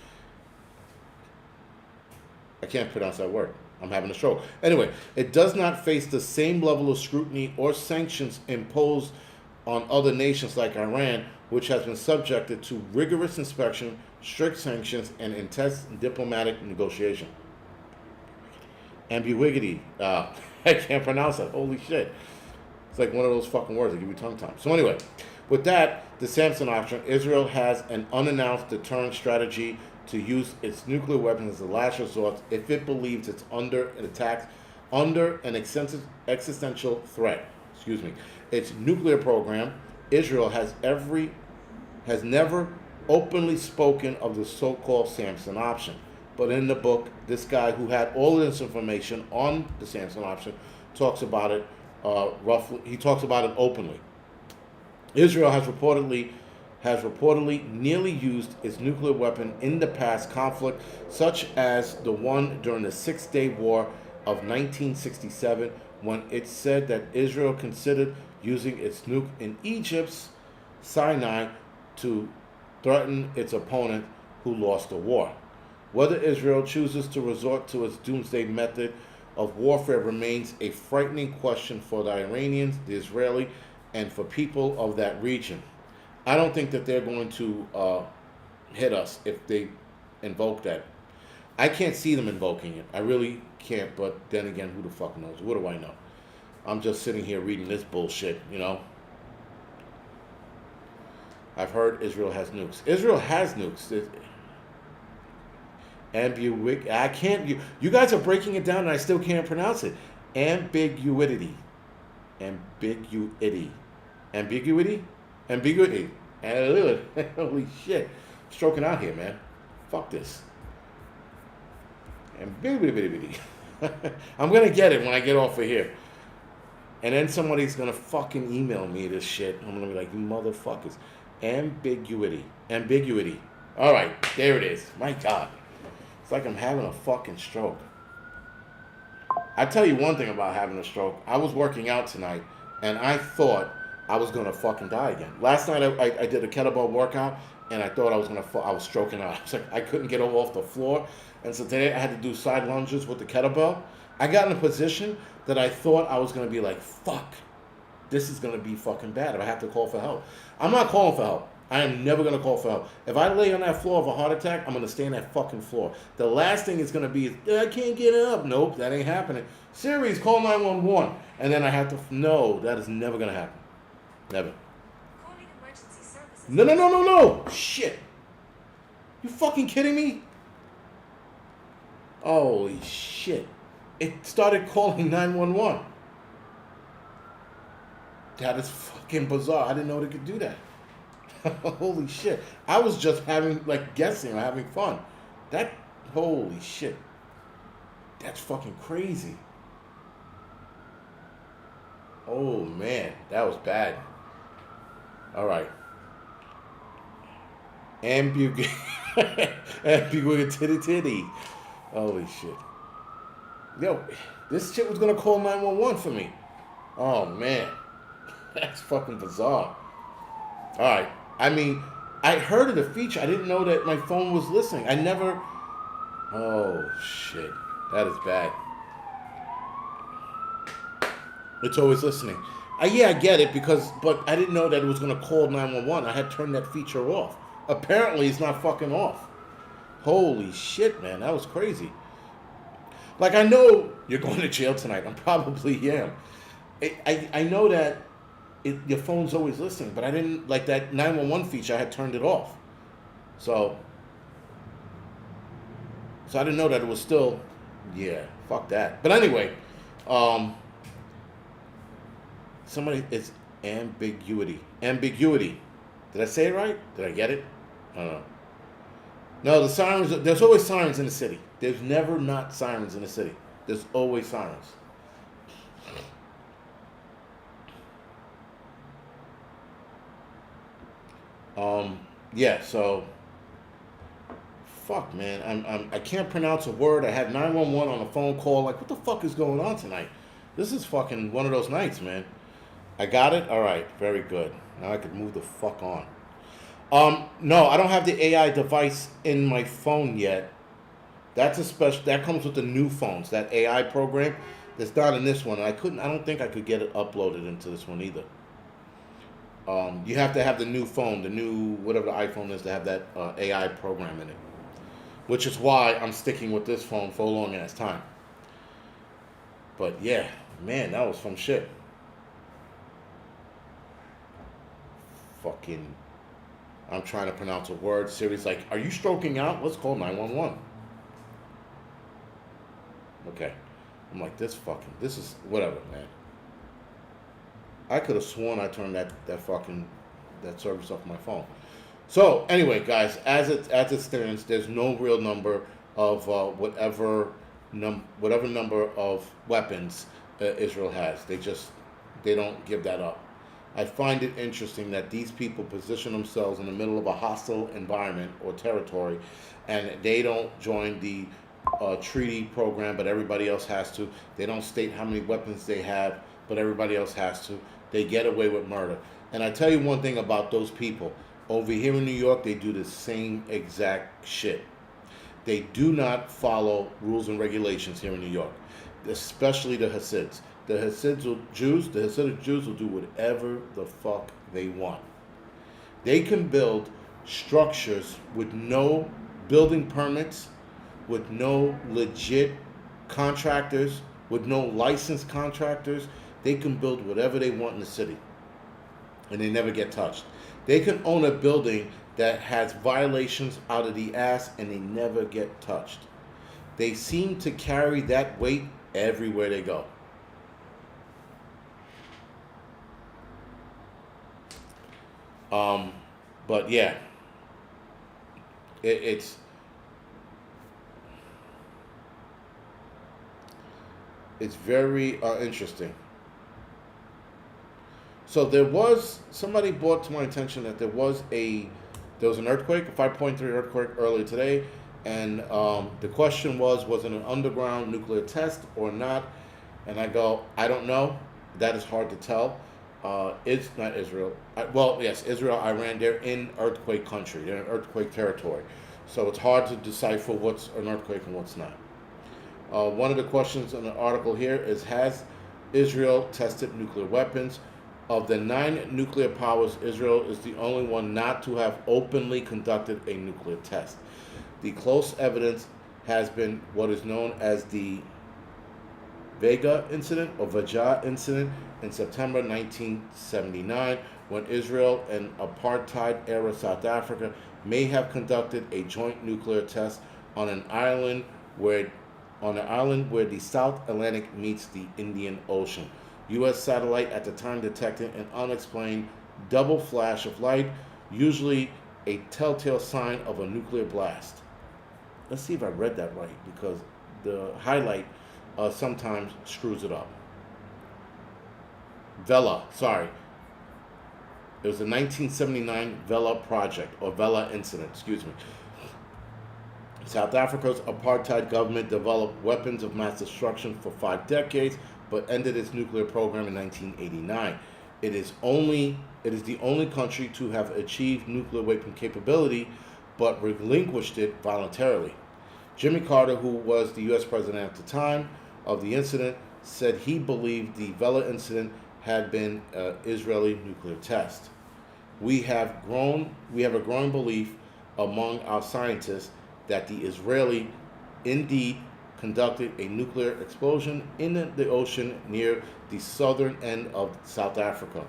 [SPEAKER 1] I can't pronounce that word. I'm having a stroke. Anyway, it does not face the same level of scrutiny or sanctions imposed on other nations like Iran, which has been subjected to rigorous inspection, strict sanctions, and intense diplomatic negotiation. Ambiguity. I can't pronounce that. Holy shit. It's like one of those fucking words that give you tongue time. So anyway, with that, the Samson option, Israel has an unannounced deterrent strategy to use its nuclear weapons as a last resort if it believes it's under an existential threat. Excuse me. Its nuclear program, Israel has never openly spoken of the so-called Samson option. But in the book, this guy who had all of this information on the Samson option talks about it roughly. He talks about it openly. Israel has reportedly nearly used its nuclear weapon in the past conflict, such as the one during the Six-Day War of 1967, when it said that Israel considered using its nuke in Egypt's Sinai to threaten its opponent who lost the war. Whether Israel chooses to resort to its doomsday method of warfare remains a frightening question for the Iranians, the Israeli, and for people of that region. I don't think that they're going to hit us if they invoke that. I can't see them invoking it. I really can't, but then again, who the fuck knows? What do I know? I'm just sitting here reading this bullshit, you know? I've heard Israel has nukes. Israel has nukes. Ambiguity. I can't. You guys are breaking it down, and I still can't pronounce it. Ambiguity. Ambiguity. Ambiguity. Ambiguity. Holy shit! Stroking out here, man. Fuck this. Ambiguity. I'm gonna get it when I get off of here. And then somebody's gonna fucking email me this shit. I'm gonna be like, you motherfuckers. Ambiguity. Ambiguity. Alright, there it is. My God. It's like I'm having a fucking stroke. I tell you one thing about having a stroke. I was working out tonight, and I thought I was gonna fucking die again. Last night I did a kettlebell workout, and I thought I was I was stroking out. I was like, I couldn't get off the floor. And so today I had to do side lunges with the kettlebell. I got in a position that I thought I was going to be like, fuck, this is going to be fucking bad if I have to call for help. I'm not calling for help. I am never going to call for help. If I lay on that floor of a heart attack, I'm going to stay on that fucking floor. The last thing is going to be, I can't get up. Nope, that ain't happening. Siri, call 911. And then I have to, no, that is never going to happen. Never.
[SPEAKER 2] Calling emergency services.
[SPEAKER 1] No. Shit. You fucking kidding me? Holy shit. It started calling 911. That is fucking bizarre. I didn't know they could do that. Holy shit. I was just guessing or having fun. Holy shit. That's fucking crazy. Oh man, that was bad. All right. Ambiguity. Ambiguity. Holy shit. Yo, this shit was gonna call 911 for me. Oh man. That's fucking bizarre. Alright. I mean, I heard of the feature. I didn't know that my phone was listening. I never. Oh shit. That is bad. It's always listening. Yeah, I get it but I didn't know that it was gonna call 911. I had turned that feature off. Apparently it's not fucking off. Holy shit, man. That was crazy. Like, I know you're going to jail tonight. I probably am. I know that your phone's always listening, but I didn't, like that 911 feature, I had turned it off. So I didn't know that it was still, yeah, fuck that. But anyway, it's ambiguity. Ambiguity. Did I say it right? Did I get it? I don't know. No, the sirens, there's always sirens in the city. There's never not sirens in the city. There's always sirens. Yeah, so fuck, man. I can't pronounce a word. I had 911 on a phone call. Like, what the fuck is going on tonight? This is fucking one of those nights, man. I got it? All right, very good. Now I can move the fuck on. No, I don't have the AI device in my phone yet. That's a special. That comes with the new phones. That AI program that's not in this one. I don't think I could get it uploaded into this one either. You have to have the new phone, the new whatever the iPhone is, to have that AI program in it. Which is why I'm sticking with this phone for a long ass time. But yeah, man, that was some shit. Fucking. I'm trying to pronounce a word. Siri's like, are you stroking out? Let's call 911. Okay. I'm like, this is whatever, man. I could have sworn I turned that service off my phone. So anyway, guys, as it stands, there's no real number of whatever number of weapons Israel has. They don't give that up. I find it interesting that these people position themselves in the middle of a hostile environment or territory, and they don't join the treaty program, but everybody else has to. They don't state how many weapons they have, but everybody else has to. They get away with murder. And I tell you one thing about those people. Over here in New York, they do the same exact shit. They do not follow rules and regulations here in New York, especially the Hasids. The Hasidic Jews will do whatever the fuck they want. They can build structures with no building permits, with no legit contractors, with no licensed contractors. They can build whatever they want in the city, and they never get touched. They can own a building that has violations out of the ass and they never get touched. They seem to carry that weight everywhere they go. But yeah, it's very interesting. So there was somebody brought to my attention that there was an earthquake, a 5.3 earthquake earlier today, and the question was it an underground nuclear test or not? And I go, I don't know. That is hard to tell. It's not Israel. Well, yes, Israel, Iran. They're in earthquake country. They're in earthquake territory, so it's hard to decipher what's an earthquake and what's not. One of the questions in the article here is: has Israel tested nuclear weapons? Of the 9 nuclear powers, Israel is the only one not to have openly conducted a nuclear test. The close evidence has been what is known as the Vega incident or Vaja incident in September 1979, when Israel and apartheid-era South Africa may have conducted a joint nuclear test on an island where the South Atlantic meets the Indian Ocean. U.S. satellite at the time detected an unexplained double flash of light, usually a telltale sign of a nuclear blast. Let's see if I read that right, because the highlight sometimes screws it up. Vela, sorry. It was the 1979 Vela project, or Vela incident, excuse me. South Africa's apartheid government developed weapons of mass destruction for 5 decades, but ended its nuclear program in 1989. It is the only country to have achieved nuclear weapon capability, but relinquished it voluntarily. Jimmy Carter, who was the U.S. president at the time of the incident, said he believed the Vela incident had been an Israeli nuclear test. We have a growing belief among our scientists that the Israeli indeed conducted a nuclear explosion in the ocean near the southern end of South Africa.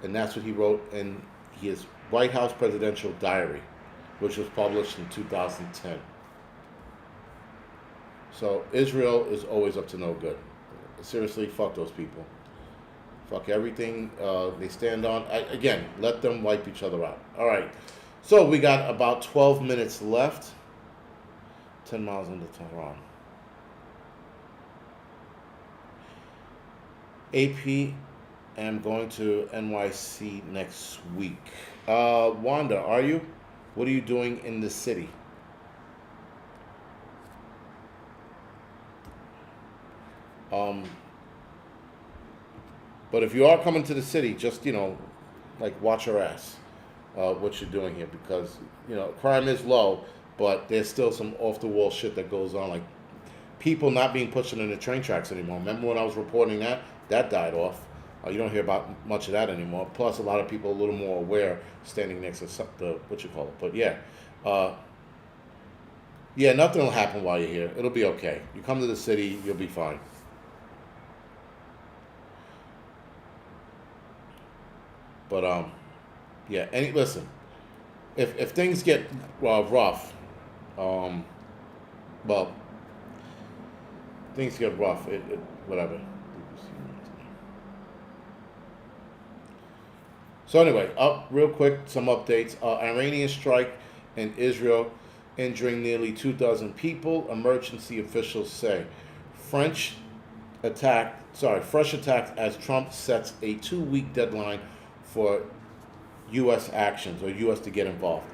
[SPEAKER 1] And that's what he wrote in his White House presidential diary, which was published in 2010. So Israel is always up to no good. Seriously, fuck those people. Fuck everything they stand on. Again, let them wipe each other out. All right. So we got about 12 minutes left. 10 miles into Tehran. AP, I'm going to NYC next week. Wanda, are you? What are you doing in the city? But if you are coming to the city, just, watch your ass, what you're doing here, because, crime is low, but there's still some off-the-wall shit that goes on, like people not being pushed in the train tracks anymore. Remember when I was reporting that? That died off. You don't hear about much of that anymore. Plus, a lot of people a little more aware standing next to But yeah. Nothing will happen while you're here. It'll be okay. You come to the city, you'll be fine. But, listen. If things get rough, things get rough, whatever. So anyway, real quick, some updates. Iranian strike in Israel, injuring nearly 24 people, emergency officials say. Fresh attack as Trump sets a 2-week deadline for U.S. actions, or U.S. to get involved.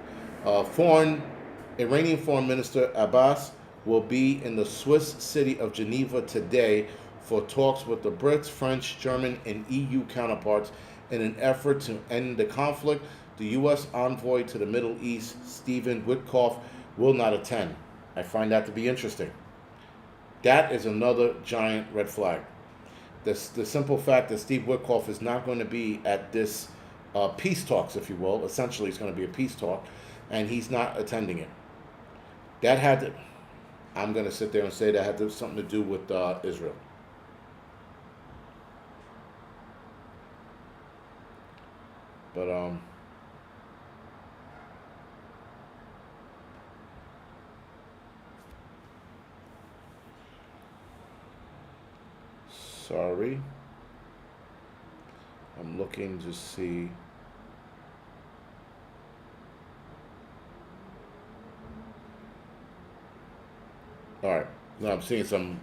[SPEAKER 1] Iranian Foreign Minister Abbas will be in the Swiss city of Geneva today for talks with the Brits, French, German, and EU counterparts in an effort to end the conflict. The U.S. envoy to the Middle East, Stephen Witkoff, will not attend. I find that to be interesting. That is another giant red flag. The simple fact that Steve Witkoff is not going to be at this peace talks, if you will. Essentially, it's going to be a peace talk, and he's not attending it. I'm going to sit there and say that had something to do with Israel. But Sorry. I'm looking to see. All right. No, I'm seeing some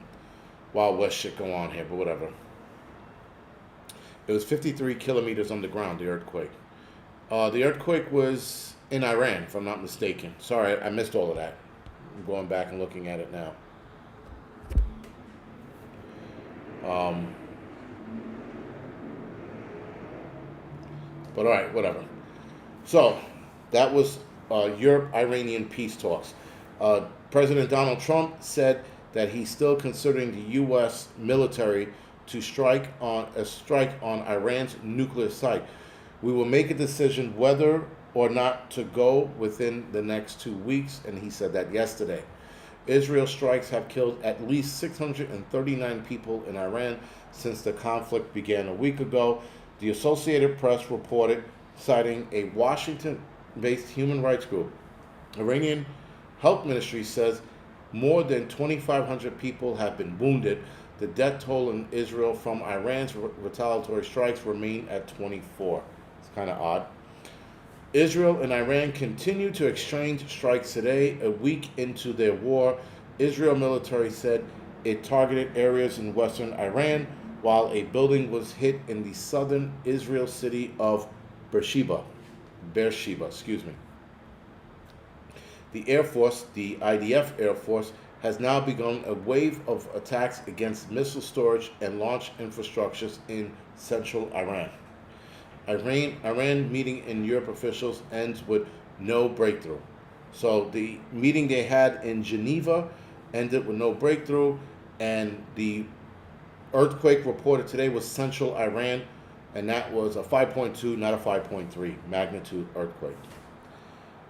[SPEAKER 1] Wild West shit go on here, but whatever. It was 53 kilometers underground, the earthquake. The earthquake was in Iran, if I'm not mistaken. Sorry, I missed all of that. I'm going back and looking at it now. But all right, whatever. So that was Europe-Iranian peace talks. President Donald Trump said that he's still considering the U.S. military to strike on Iran's nuclear site. We will make a decision whether or not to go within the next 2 weeks, and he said that yesterday. Israel strikes have killed at least 639 people in Iran since the conflict began a week ago. The Associated Press reported, citing a Washington-based human rights group. Iranian Health Ministry says more than 2,500 people have been wounded. The death toll in Israel from Iran's retaliatory strikes remain at 24. It's kind of odd. Israel and Iran continue to exchange strikes today, a week into their war. Israel military said it targeted areas in western Iran, while a building was hit in the southern Israel city of Beersheba. The Air Force, the IDF Air Force, has now begun a wave of attacks against missile storage and launch infrastructures in central Iran. Iran meeting in Europe officials ends with no breakthrough. So the meeting they had in Geneva ended with no breakthrough, and the earthquake reported today was central Iran, and that was a 5.2, not a 5.3 magnitude earthquake.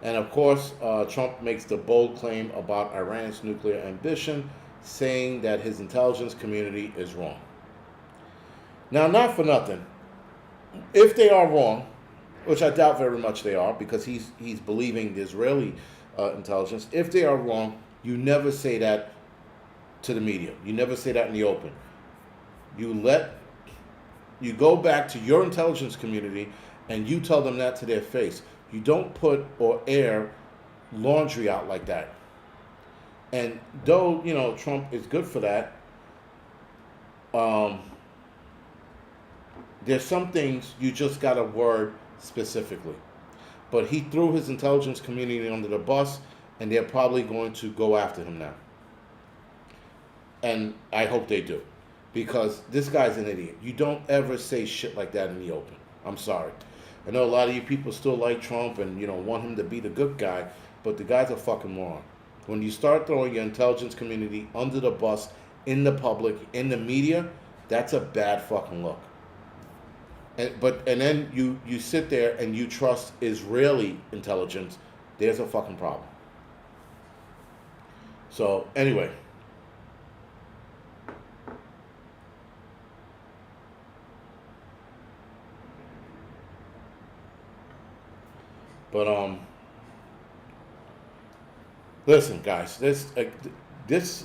[SPEAKER 1] And of course, Trump makes the bold claim about Iran's nuclear ambition, saying that his intelligence community is wrong. Now, not for nothing, if they are wrong, which I doubt very much they are, because he's believing the Israeli intelligence, if they are wrong, you never say that to the media. You never say that in the open. You go back to your intelligence community and you tell them that to their face. You don't put or air laundry out like that. And though, Trump is good for that, there's some things you just got to word specifically. But he threw his intelligence community under the bus, and they're probably going to go after him now. And I hope they do. Because this guy's an idiot. You don't ever say shit like that in the open. I'm sorry. I know a lot of you people still like Trump and, want him to be the good guy, but the guy's a fucking moron. When you start throwing your intelligence community under the bus, in the public, in the media, that's a bad fucking look. And then you sit there and you trust Israeli intelligence, there's a fucking problem. So, anyway. But listen, guys, this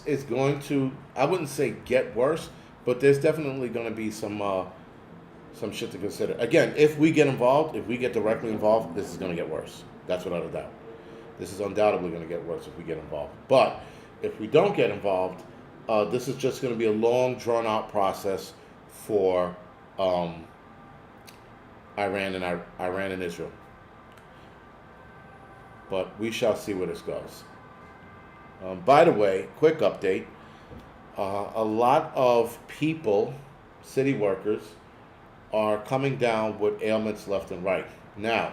[SPEAKER 1] is going to, I wouldn't say get worse, but there's definitely going to be some shit to consider. Again, if we get involved, if we get directly involved, this is going to get worse. That's without a doubt. This is undoubtedly going to get worse if we get involved. But if we don't get involved, this is just going to be a long, drawn-out process for Iran and Israel. But we shall see where this goes. By the way, quick update. A lot of people, city workers, are coming down with ailments left and right. Now,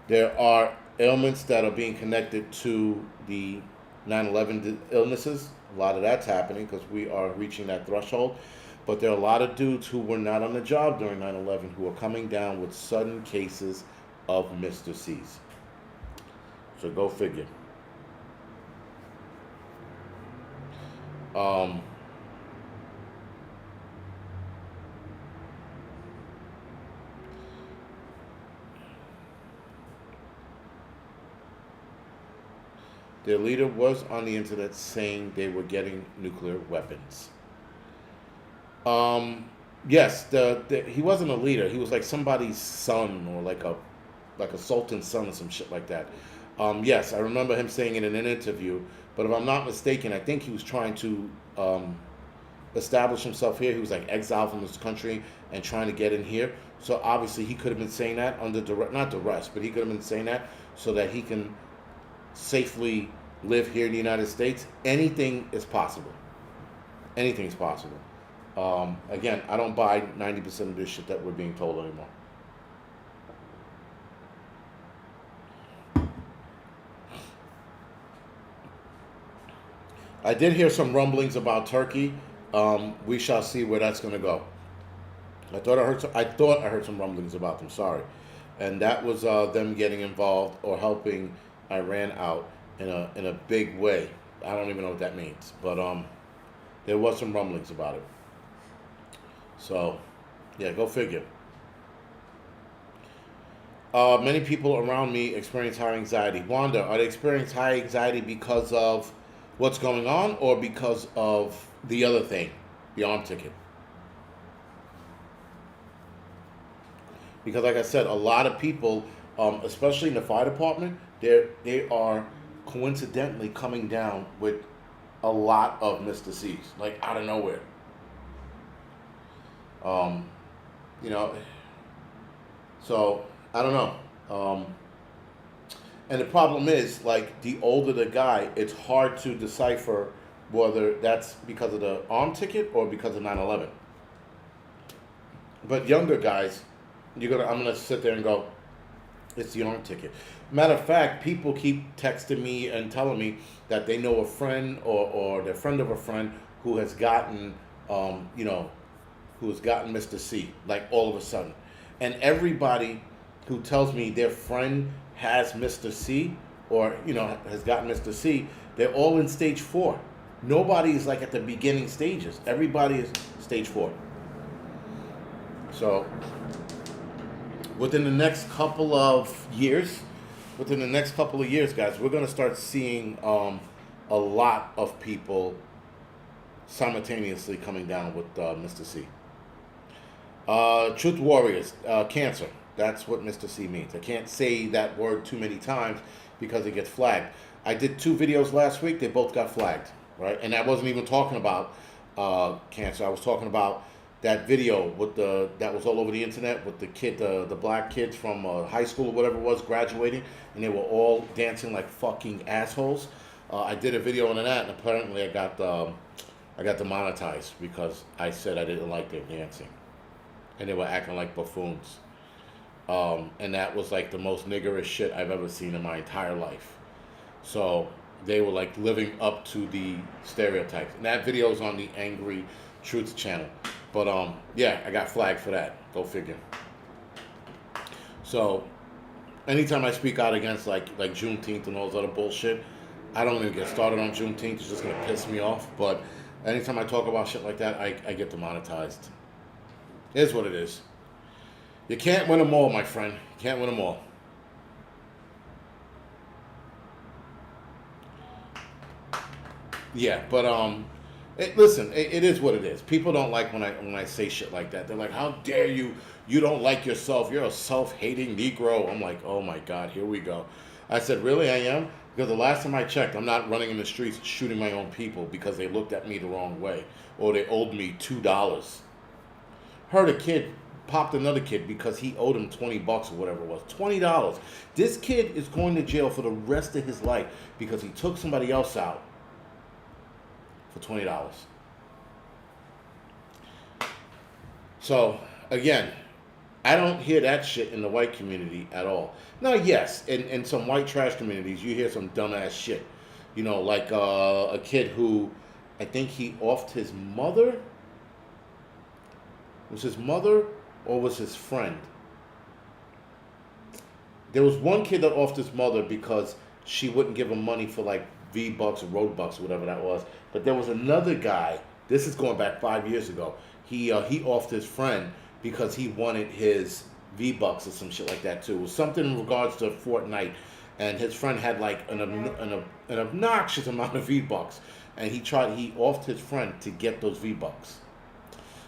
[SPEAKER 1] there are ailments that are being connected to the 9/11 illnesses. A lot of that's happening because we are reaching that threshold. But there are a lot of dudes who were not on the job during 9/11 who are coming down with sudden cases of Mr. C's. So go figure. Their leader was on the internet saying they were getting nuclear weapons. Yes, he wasn't a leader. He was like somebody's son or like a sultan's son or some shit like that. Yes, I remember him saying it in an interview. But if I'm not mistaken, I think he was trying to establish himself here. He was like exiled from this country and trying to get in here. So obviously he could have been saying that under not duress, but he could have been saying that so that he can safely live here in the United States. Anything is possible. Anything is possible. Again, I don't buy 90% of this shit that we're being told anymore. I did hear some rumblings about Turkey. We shall see where that's going to go. I thought I heard some rumblings about them. Sorry, and that was them getting involved or helping Iran out in a big way. I don't even know what that means, but there was some rumblings about it. So, yeah, go figure. Many people around me experience high anxiety. Wanda, are they experiencing high anxiety because of what's going on or because of the other thing, the arm ticket? Because, like I said, a lot of people, especially in the fire department, they are coincidentally coming down with a lot of Mr. C's, like out of nowhere. Um, you know, so I don't know. And the problem is, like, the older the guy, it's hard to decipher whether that's because of the arm ticket or because of 9/11. But younger guys, I'm gonna sit there and go, it's the arm ticket. Matter of fact, people keep texting me and telling me that they know a friend or their friend of a friend who has gotten, who has gotten Mr. C, like all of a sudden. And everybody who tells me their friend has Mr. C or, has gotten Mr. C, they're all in stage 4. Nobody is like at the beginning stages. Everybody is stage 4. So within the next couple of years, guys, we're going to start seeing a lot of people simultaneously coming down with Mr. C. Truth Warriors, cancer. That's what Mr. C means. I can't say that word too many times because it gets flagged. I did 2 videos last week. They both got flagged, right? And I wasn't even talking about cancer. I was talking about that video that was all over the internet with the black kids from high school or whatever it was graduating, and they were all dancing like fucking assholes. I did a video on that, and apparently I got demonetized because I said I didn't like their dancing, and they were acting like buffoons. And that was like the most niggerish shit I've ever seen in my entire life. So they were like living up to the stereotypes. And that video is on the Angry Truth channel. But yeah, I got flagged for that. Go figure. So anytime I speak out against like Juneteenth and all this other bullshit, I don't even get started on Juneteenth. It's just gonna piss me off. But anytime I talk about shit like that, I get demonetized. It is what it is. You can't win them all, my friend. You can't win them all. Yeah, but listen, it is what it is. People don't like when I say shit like that. They're like, "How dare you? You don't like yourself. You're a self-hating Negro." I'm like, "Oh my God, here we go." I said, "Really, I am?" Because the last time I checked, I'm not running in the streets shooting my own people because they looked at me the wrong way or they owed me $2. Heard a kid popped another kid because he owed him $20 or whatever it was. $20. This kid is going to jail for the rest of his life because he took somebody else out for $20. So again, I don't hear that shit in the white community at all. Now, yes, in some white trash communities, you hear some dumbass shit. Like a kid who, I think he offed his mother. Was his mother or was his friend? There was one kid that offed his mother because she wouldn't give him money for like V-Bucks or Road-Bucks or whatever that was. But there was another guy, this is going back 5 years ago, he offed his friend because he wanted his V-Bucks or some shit like that too. It was something in regards to Fortnite, and his friend had like an obnoxious amount of V-Bucks, and he offed his friend to get those V-Bucks.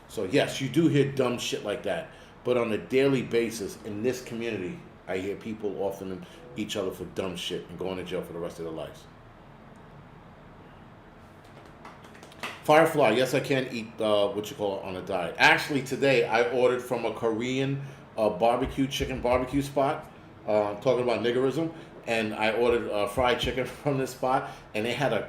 [SPEAKER 1] So yes, you do hear dumb shit like that, but on a daily basis in this community, I hear people offering each other for dumb shit and going to jail for the rest of their lives. Firefly, yes, I can eat what you call it on a diet. Actually, today I ordered from a Korean barbecue chicken barbecue spot. Talking about niggerism, and I ordered fried chicken from this spot, and they had a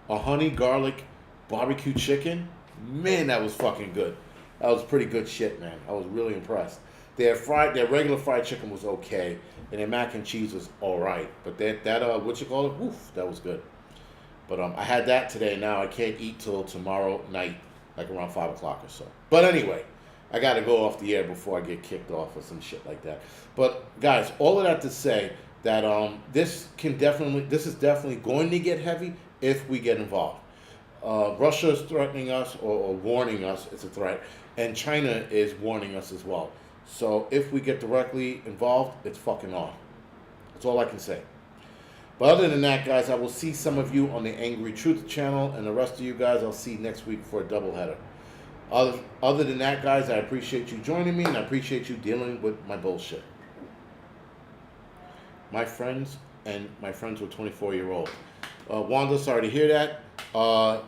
[SPEAKER 1] honey garlic barbecue chicken. Man, that was fucking good. That was pretty good shit, man. I was really impressed. Their regular fried chicken was okay, and their mac and cheese was all right. But that what you call it? Woof, that was good. But I had that today. Now I can't eat till tomorrow night, like around 5 o'clock or so. But anyway, I got to go off the air before I get kicked off or some shit like that. But guys, all of that to say that this is definitely going to get heavy if we get involved. Russia is threatening us or warning us. It's a threat, and China is warning us as well. So if we get directly involved, it's fucking on. That's all I can say. But other than that, guys, I will see some of you on the Angry Truth channel, and the rest of you guys I'll see next week for a doubleheader. Other than that, guys, I appreciate you joining me, and I appreciate you dealing with my bullshit. My friends and my friends were 24-year-old. Wanda, sorry to hear that.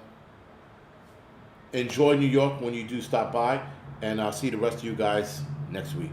[SPEAKER 1] Enjoy New York when you do stop by, and I'll see the rest of you guys next week.